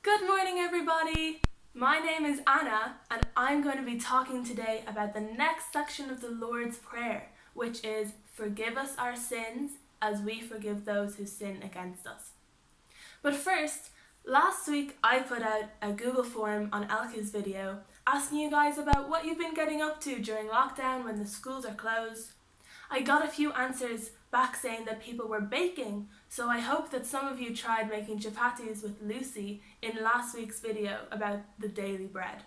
Good morning, everybody! My name is Anna, and I'm going to be talking today about the next section of the Lord's Prayer, which is forgive us our sins as we forgive those who sin against us. But first, last week I put out a Google form on Elke's video asking you guys about what you've been getting up to during lockdown when the schools are closed. I got a few answers back saying that people were baking, so I hope that some of you tried making chapatis with Lucy in last week's video about the daily bread.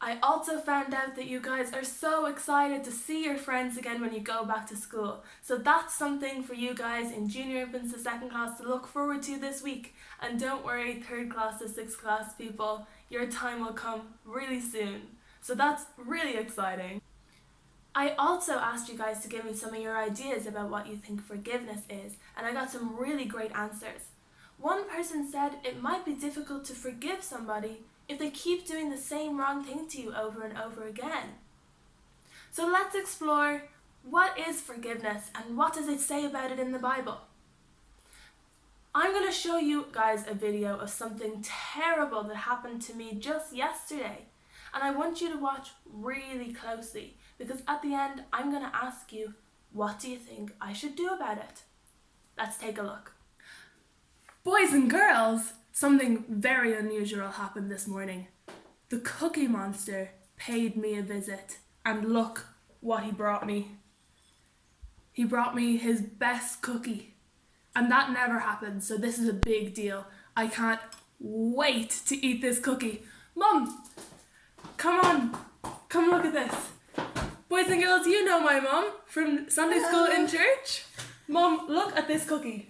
I also found out that you guys are so excited to see your friends again when you go back to school, so that's something for you guys in junior infants to second class to look forward to this week. And don't worry, third class to sixth class people, your time will come really soon, so that's really exciting. I also asked you guys to give me some of your ideas about what you think forgiveness is, and I got some really great answers. One person said it might be difficult to forgive somebody if they keep doing the same wrong thing to you over and over again. So let's explore what is forgiveness and what does it say about it in the Bible. I'm going to show you guys a video of something terrible that happened to me just yesterday. And I want you to watch really closely because at the end I'm going to ask you, what do you think I should do about it? Let's take a look. Boys and girls, something very unusual happened this morning. The Cookie Monster paid me a visit, and look what he brought me. He brought me his best cookie, and that never happened, so this is a big deal. I can't wait to eat this cookie. Mum! Come on, come look at this. Boys and girls, you know my mum from Sunday school in church. Mum, look at this cookie.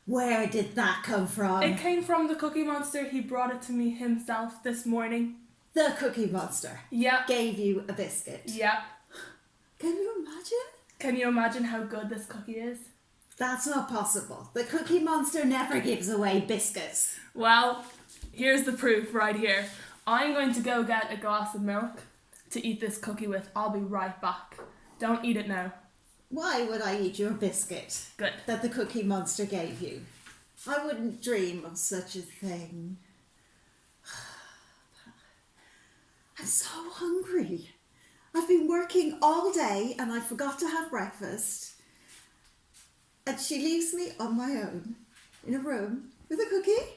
Where did that come from? It came from the Cookie Monster. He brought it to me himself this morning. The Cookie Monster Yep. gave you a biscuit. Yep. Can you imagine? Can you imagine how good this cookie is? That's not possible. The Cookie Monster never gives away biscuits. Well, here's the proof right here. I'm going to go get a glass of milk to eat this cookie with. I'll be right back. Don't eat it now. Why would I eat your biscuit Good. that the Cookie Monster gave you? I wouldn't dream of such a thing. I'm so hungry. I've been working all day and I forgot to have breakfast. And she leaves me on my own in a room with a cookie.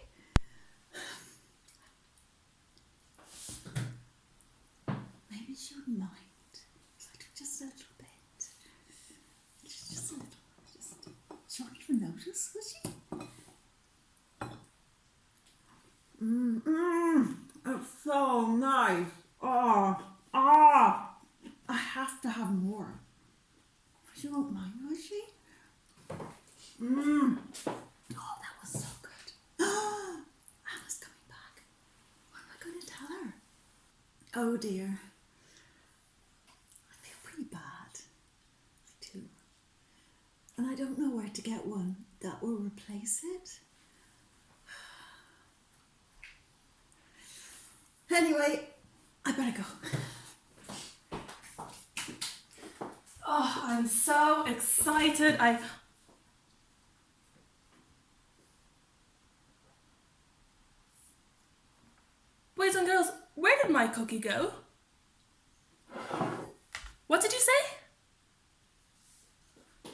Maybe she wouldn't mind if I took just a little bit. Just a little. She won't even notice, will she? It's so nice. I have to have more. She won't mind, will she? Oh, that was so good. Anna's coming back. What am I going to tell her? Oh dear. I feel pretty bad. I do. And I don't know where to get one that will replace it. Anyway, I better go. Oh, I'm so excited. Boys and girls, where did my cookie go? What did you say?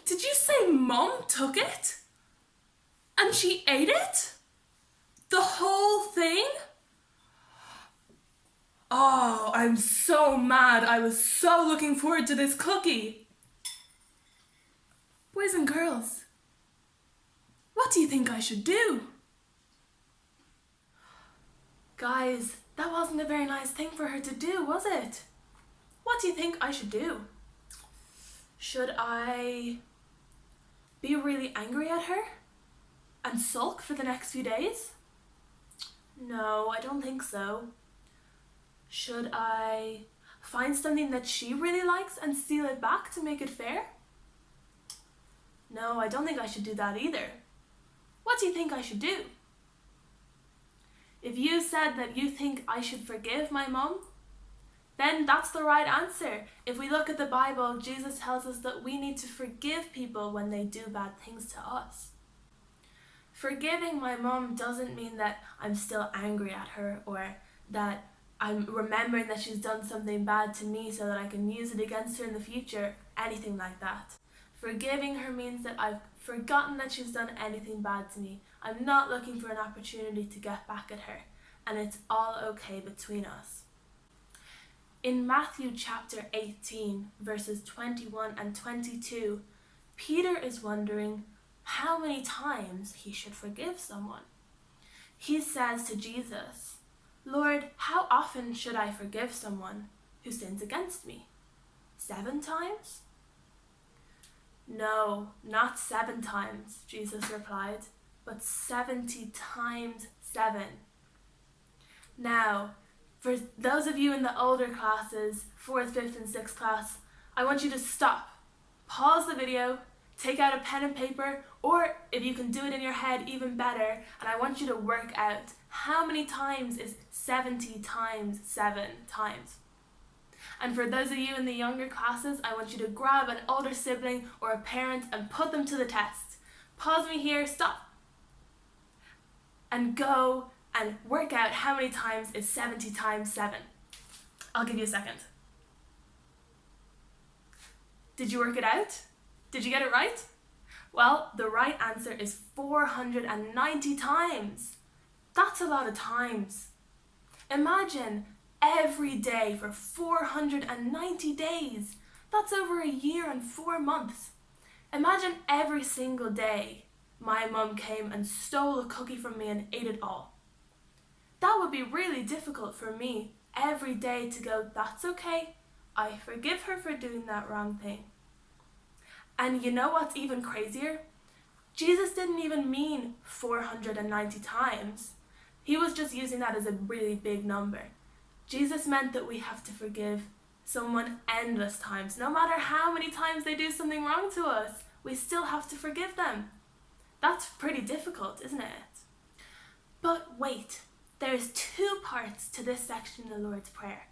Did you say Mum took it? And she ate it? The whole thing? Oh, I'm so mad. I was so looking forward to this cookie. Boys and girls, what do you think I should do? Guys, that wasn't a very nice thing for her to do, was it? What do you think I should do? Should I be really angry at her and sulk for the next few days? No, I don't think so. Should I find something that she really likes and steal it back to make it fair? No, I don't think I should do that either. What do you think I should do? If you said that you think I should forgive my mum, then that's the right answer. If we look at the Bible, Jesus tells us that we need to forgive people when they do bad things to us. Forgiving my mum doesn't mean that I'm still angry at her or that I'm remembering that she's done something bad to me so that I can use it against her in the future, anything like that. Forgiving her means that I've forgotten that she's done anything bad to me. I'm not looking for an opportunity to get back at her, and it's all okay between us. In Matthew chapter 18, verses 21 and 22, Peter is wondering how many times he should forgive someone. He says to Jesus, "Lord, how often should I forgive someone who sins against me? 7 times?" "No, not 7 times," Jesus replied, "but 70 times 7. Now, for those of you in the older classes, 4th, 5th and 6th class, I want you to stop, pause the video, take out a pen and paper, or if you can do it in your head, even better, and I want you to work out how many times is 70 times 7 times. And for those of you in the younger classes, I want you to grab an older sibling or a parent and put them to the test. Pause me here, stop, and go and work out how many times is 70 times 7. I'll give you a second. Did you work it out? Did you get it right? Well, the right answer is 490 times. That's a lot of times. Imagine every day for 490 days. That's over a year and 4 months. Imagine every single day my mum came and stole a cookie from me and ate it all. That would be really difficult for me every day to go, that's okay, I forgive her for doing that wrong thing. And you know what's even crazier? Jesus didn't even mean 490 times. He was just using that as a really big number. Jesus meant that we have to forgive someone endless times. No matter how many times they do something wrong to us, we still have to forgive them. That's pretty difficult, isn't it? But wait, there's 2 parts to this section of the Lord's Prayer.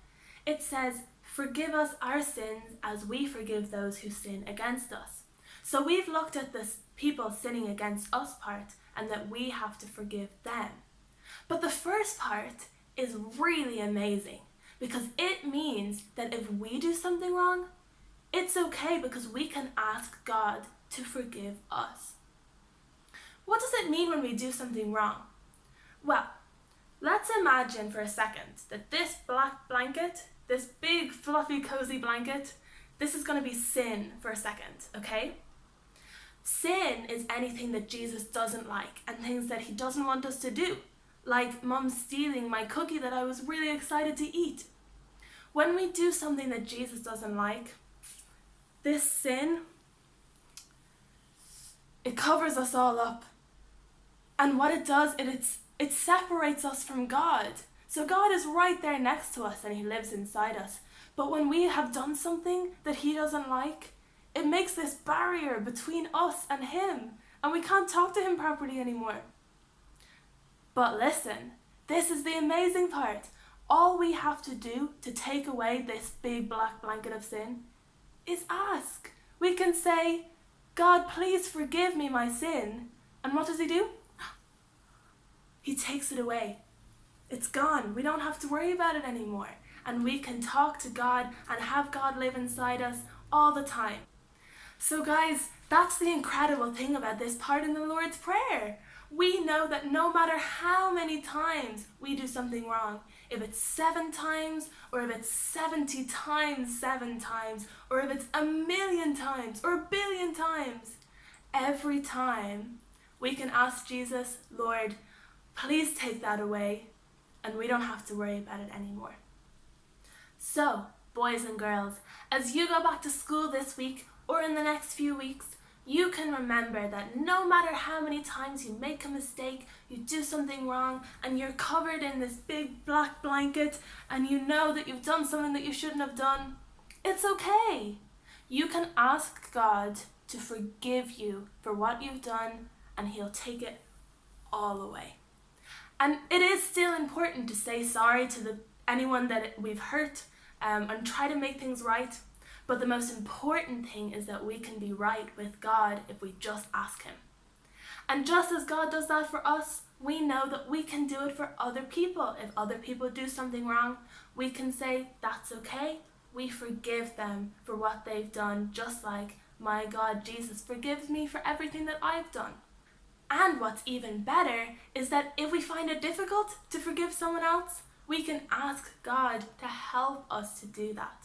It says, "Forgive us our sins as we forgive those who sin against us." So we've looked at this people sinning against us part and that we have to forgive them. But the first part is really amazing because it means that if we do something wrong, it's okay because we can ask God to forgive us. What does it mean when we do something wrong? Well, let's imagine for a second that this black blanket, this big fluffy cozy blanket, this is going to be sin for a second, okay? Sin is anything that Jesus doesn't like and things that he doesn't want us to do, like Mum stealing my cookie that I was really excited to eat. When we do something that Jesus doesn't like, this sin, it covers us all up. And what it does, it separates us from God. So God is right there next to us and he lives inside us. But when we have done something that he doesn't like, it makes this barrier between us and him, and we can't talk to him properly anymore. But listen, this is the amazing part. All we have to do to take away this big black blanket of sin is ask. We can say, "God, please forgive me my sin." And what does he do? He takes it away. It's gone. We don't have to worry about it anymore. And we can talk to God and have God live inside us all the time. So guys, that's the incredible thing about this part in the Lord's Prayer. We know that no matter how many times we do something wrong, if it's 7 times, or if it's 70 times 7 times, or if it's 1,000,000 times, or 1,000,000,000 times, every time we can ask Jesus, "Lord, please take that away," and we don't have to worry about it anymore. So, boys and girls, as you go back to school this week, or in the next few weeks, you can remember that no matter how many times you make a mistake, you do something wrong, and you're covered in this big black blanket, and you know that you've done something that you shouldn't have done, it's okay. You can ask God to forgive you for what you've done, and he'll take it all away. And it is still important to say sorry to anyone that we've hurt, and try to make things right. But the most important thing is that we can be right with God if we just ask him. And just as God does that for us, we know that we can do it for other people. If other people do something wrong, we can say, that's okay. We forgive them for what they've done, just like my God, Jesus, forgives me for everything that I've done. And what's even better is that if we find it difficult to forgive someone else, we can ask God to help us to do that.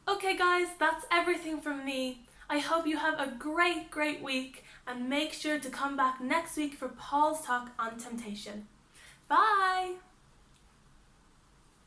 Okay guys, that's everything from me. I hope you have a great week, and make sure to come back next week for Paul's talk on temptation. Bye!